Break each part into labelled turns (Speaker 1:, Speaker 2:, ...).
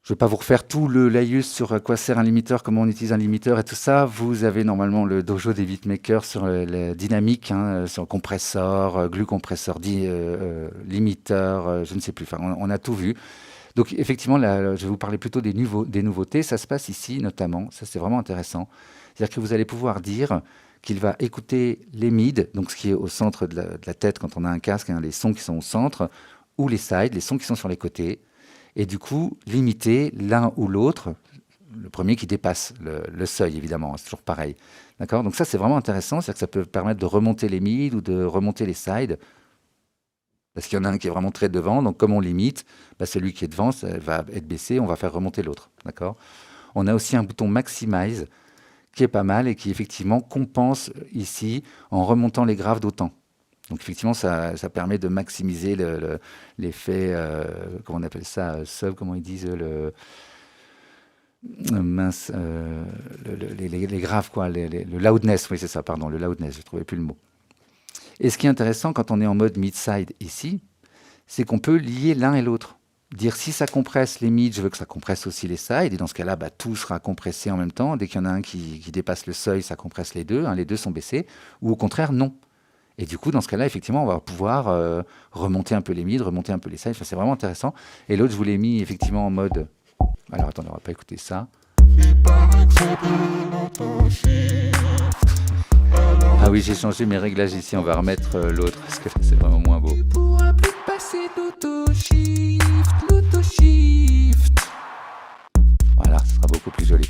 Speaker 1: Je ne vais pas vous refaire tout le laïus sur à quoi sert un limiteur, comment on utilise un limiteur et tout ça. Vous avez normalement le dojo des beatmakers sur la dynamique, hein, sur compresseur, glue compresseur, limiteur, je ne sais plus. Enfin, on a tout vu. Donc effectivement, là, je vais vous parler plutôt des nouveautés. Ça se passe ici notamment. Ça, c'est vraiment intéressant. C'est-à-dire que vous allez pouvoir dire qu'il va écouter les mids, donc ce qui est au centre de la tête quand on a un casque, hein, les sons qui sont au centre, ou les sides, les sons qui sont sur les côtés. Et du coup, limiter l'un ou l'autre, le premier qui dépasse le seuil, évidemment, c'est toujours pareil. D'accord? Donc ça, c'est vraiment intéressant, c'est-à-dire que ça peut permettre de remonter les mids ou de remonter les sides, parce qu'il y en a un qui est vraiment très devant, donc comme on limite, bah, celui qui est devant ça va être baissé, on va faire remonter l'autre. D'accord? On a aussi un bouton Maximize, qui est pas mal et qui effectivement compense ici en remontant les graves d'autant. Donc effectivement, ça permet de maximiser l'effet, comment on appelle ça, sub, comment ils disent, mince, les graves, quoi, le loudness, oui c'est ça, pardon, le loudness, je ne trouvais plus le mot. Et ce qui est intéressant quand on est en mode mid-side ici, c'est qu'on peut lier l'un et l'autre. Dire si ça compresse les mids, je veux que ça compresse aussi les sides, et dans ce cas-là, bah, tout sera compressé en même temps. Dès qu'il y en a un qui dépasse le seuil, ça compresse les deux, hein, les deux sont baissés, ou au contraire, non. Et du coup, dans ce cas-là, effectivement, on va pouvoir remonter un peu les mids, remonter un peu les sides. Enfin, c'est vraiment intéressant. Et l'autre, je vous l'ai mis effectivement en mode... Alors, attendez, on va pas écouter ça. Ah oui, j'ai changé mes réglages ici. On va remettre l'autre, parce que c'est vraiment moins beau. Voilà, ce sera beaucoup plus joli.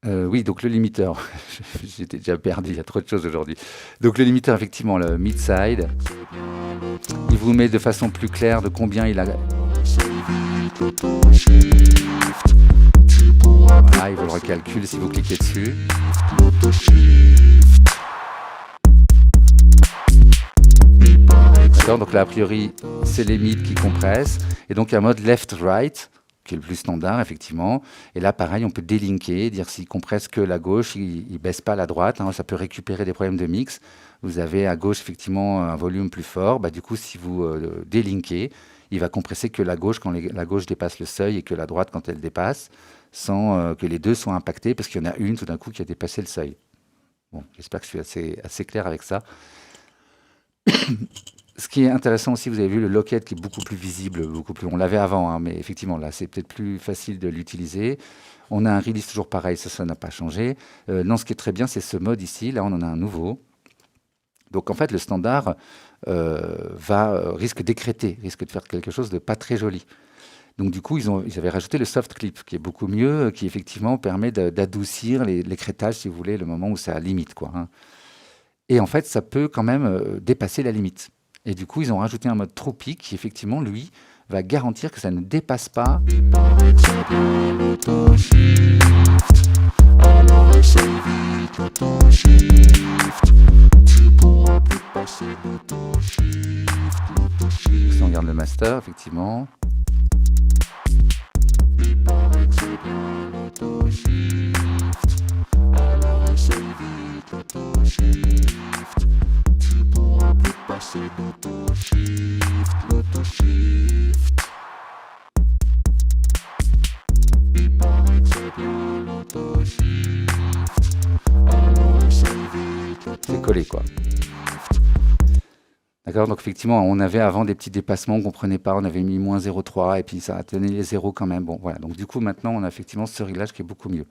Speaker 1: Oui, donc le limiteur, j'étais déjà perdu, il y a trop de choses aujourd'hui. Donc le limiteur, effectivement, le mid-side, il vous met de façon plus claire de combien il a... Voilà, il vous le recalcule si vous cliquez dessus. D'accord, donc là, a priori, c'est les mids qui compressent. Et donc, il y a un mode left-right, qui est le plus standard, effectivement. Et là, pareil, on peut délinker, dire s'il compresse que la gauche, il ne baisse pas la droite. Hein, ça peut récupérer des problèmes de mix. Vous avez à gauche, effectivement, un volume plus fort. Bah, du coup, si vous délinkez, il va compresser que la gauche quand la gauche dépasse le seuil et que la droite quand elle dépasse, sans que les deux soient impactés, parce qu'il y en a une, tout d'un coup, qui a dépassé le seuil. Bon, j'espère que je suis assez clair avec ça. Ce qui est intéressant aussi, vous avez vu le locket qui est beaucoup plus visible, on l'avait avant, hein, mais effectivement là c'est peut-être plus facile de l'utiliser. On a un release toujours pareil, ça n'a pas changé. Non, ce qui est très bien, c'est ce mode ici, là on en a un nouveau. Donc en fait le standard risque d'écrêter, risque de faire quelque chose de pas très joli. Donc du coup ils avaient rajouté le soft clip qui est beaucoup mieux, qui effectivement permet d'adoucir l'écrêtage si vous voulez, le moment où ça limite, quoi, hein. Et en fait ça peut quand même dépasser la limite. Et du coup, ils ont rajouté un mode tropique qui, effectivement, lui, va garantir que ça ne dépasse pas. Si on regarde le master, effectivement. C'est collé, quoi. D'accord, donc effectivement, on avait avant des petits dépassements, on ne comprenait pas, on avait mis moins 0,3 et puis ça a tenu les zéros quand même. Bon, voilà, donc du coup, maintenant, on a effectivement ce réglage qui est beaucoup mieux.